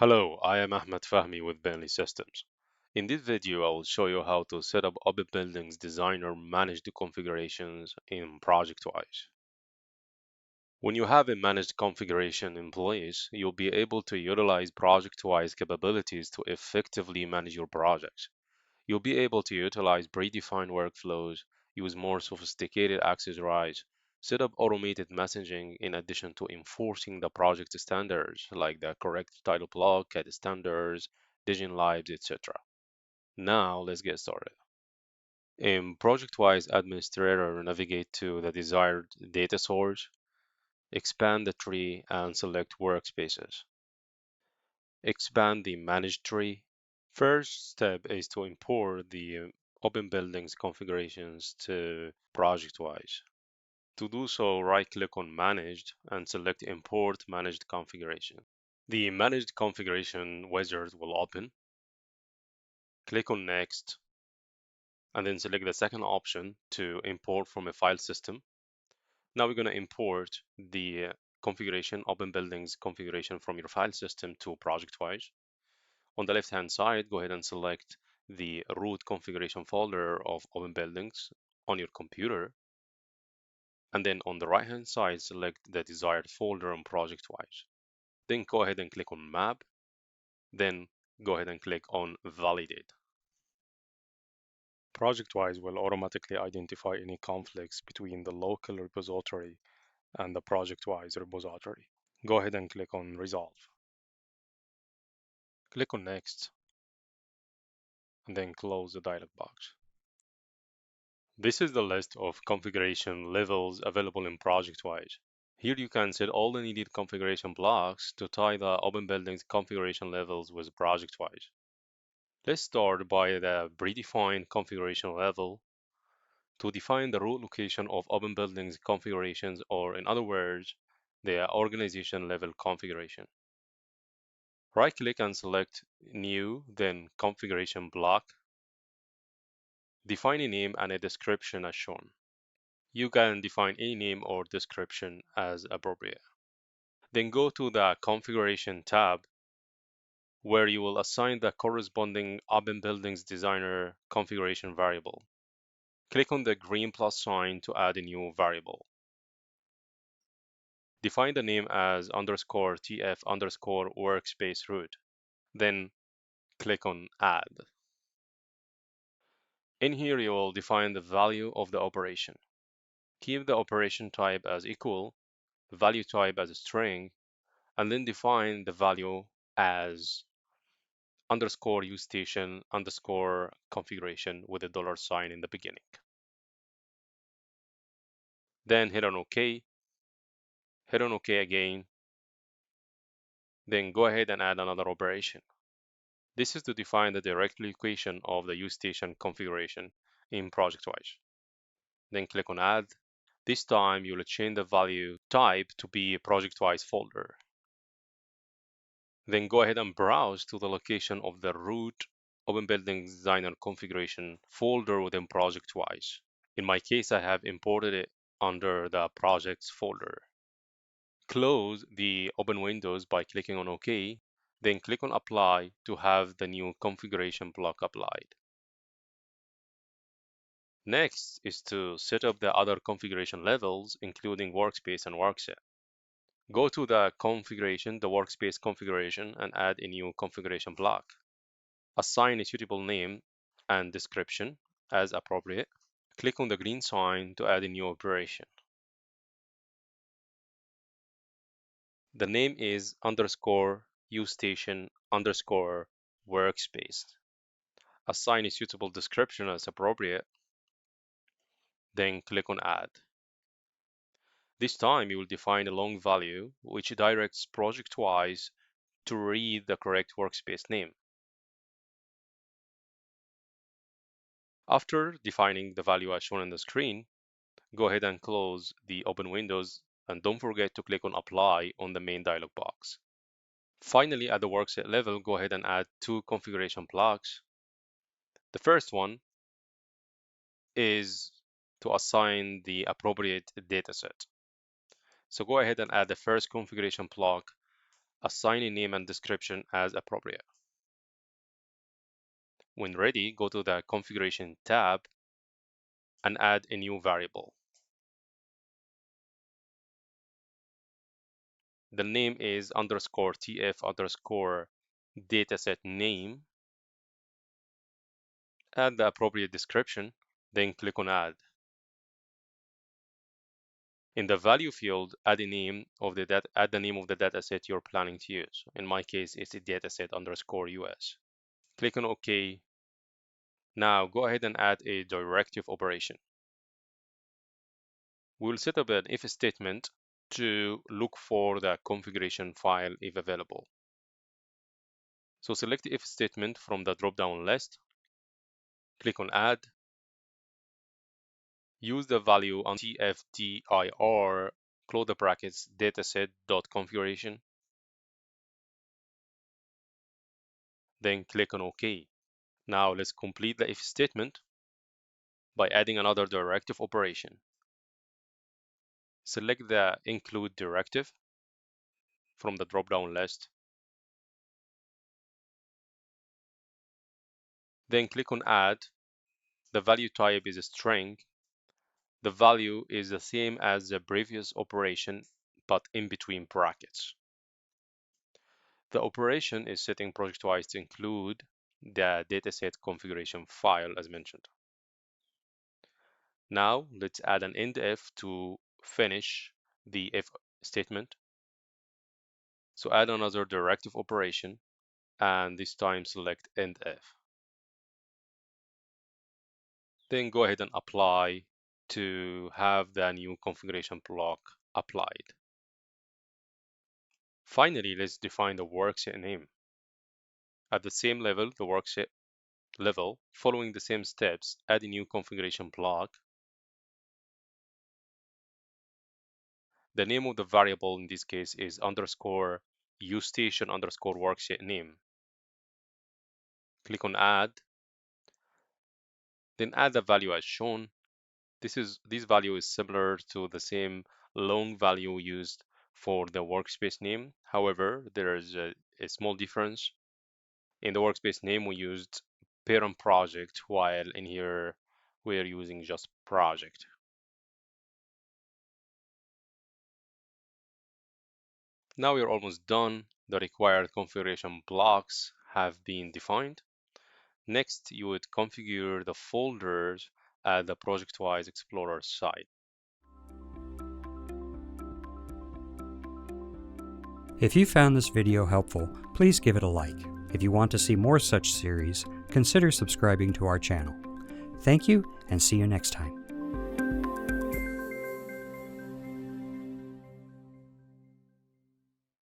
Hello, I am Ahmed Fahmi with Bentley Systems. In this video, I will show you how to set up Open Buildings Designer managed configurations in ProjectWise. When you have a managed configuration in place, you'll be able to utilize ProjectWise capabilities to effectively manage your projects. You'll be able to utilize predefined workflows, use more sophisticated access rights, set up automated messaging in addition to enforcing the project standards like the correct title block, CAD standards, Digen Libs, etc. Now let's get started. In ProjectWise Administrator, navigate to the desired data source, expand the tree and select Workspaces. Expand the Managed tree. First step is to import the Open Buildings configurations to ProjectWise. To do so, right-click on Managed and select Import Managed Configuration. The Managed Configuration wizard will open. Click on Next, and then select the second option to import from a file system. Now we're going to import the configuration, Open Buildings configuration from your file system to ProjectWise. On the left-hand side, go ahead and select the root configuration folder of Open Buildings on your computer. And then on the right-hand side, select the desired folder on ProjectWise. Then go ahead and click on Map. Then go ahead and click on Validate. ProjectWise will automatically identify any conflicts between the local repository and the ProjectWise repository. Go ahead and click on Resolve. Click on Next, and then close the dialog box. This is the list of configuration levels available in ProjectWise. Here you can set all the needed configuration blocks to tie the Open Buildings configuration levels with ProjectWise. Let's start by the predefined configuration level to define the root location of Open Buildings configurations, or in other words, the organization level configuration. Right-click and select New, then Configuration Block. Define a name and a description as shown. You can define any name or description as appropriate. Then go to the Configuration tab, where you will assign the corresponding Open Buildings Designer configuration variable. Click on the green plus sign to add a new variable. Define the name as _tf_workspace root. Then click on Add. In here, you will define the value of the operation. Keep the operation type as equal, value type as a string, and then define the value as _usestation_configuration with a $sign in the beginning. Then hit on OK, hit on OK again, then go ahead and add another operation. This is to define the direct location of the usestation configuration in ProjectWise. Then click on Add. This time you will change the value type to be a ProjectWise folder. Then go ahead and browse to the location of the root Open Buildings Designer configuration folder within ProjectWise. In my case, I have imported it under the projects folder. Close the open windows by clicking on OK, then click on Apply to have the new configuration block applied. Next is to set up the other configuration levels, including workspace and workset. Go to the configuration, the workspace configuration, and add a new configuration block. Assign a suitable name and description as appropriate. Click on the green sign to add a new operation. The name is _usestation_workspace. Assign a suitable description as appropriate. Then click on Add. This time you will define a long value which directs ProjectWise to read the correct workspace name. After defining the value as shown on the screen, go ahead and close the open windows and don't forget to click on Apply on the main dialog box. Finally, at the workset level, go ahead and add two configuration blocks. The first one is to assign the appropriate dataset. So go ahead and add the first configuration block Assign a name and description as appropriate. When ready, go to the Configuration tab and add a new variable. The name is _tf underscore dataset name. Add the appropriate description, then click on Add. In the value field, add the name of the dataset you're planning to use. In my case, it's a dataset underscore US. Click on OK. Now go ahead and add a directive operation. We'll set up an if statement to look for the configuration file if available. So select the if statement from the drop-down list. Click on Add. Use the value on tfdir, close the brackets, dataset.configuration. Then click on OK. Now let's complete the if statement by adding another directive operation. Select the include directive from the drop-down list. Then click on Add. The value type is a string. The value is the same as the previous operation, but in between brackets. The operation is setting ProjectWise to include the dataset configuration file as mentioned. Now let's add an end if to finish the if statement. So add another directive operation and this time select end if. Then go ahead and apply to have the new configuration block applied. Finally, let's define the worksheet name. At the same level, the worksheet level, following the same steps, add a new configuration block. The name of the variable in this case is underscore ustation underscore worksheet name. Click on Add. Then add the value as shown. This value is similar to the same long value used for the workspace name. However, there is a small difference. In the workspace name, we used parent project, while in here, we're using just project. Now we're almost done. The required configuration blocks have been defined. Next, you would configure the folders at the ProjectWise Explorer side. If you found this video helpful, please give it a like. If you want to see more such series, consider subscribing to our channel. Thank you, and see you next time.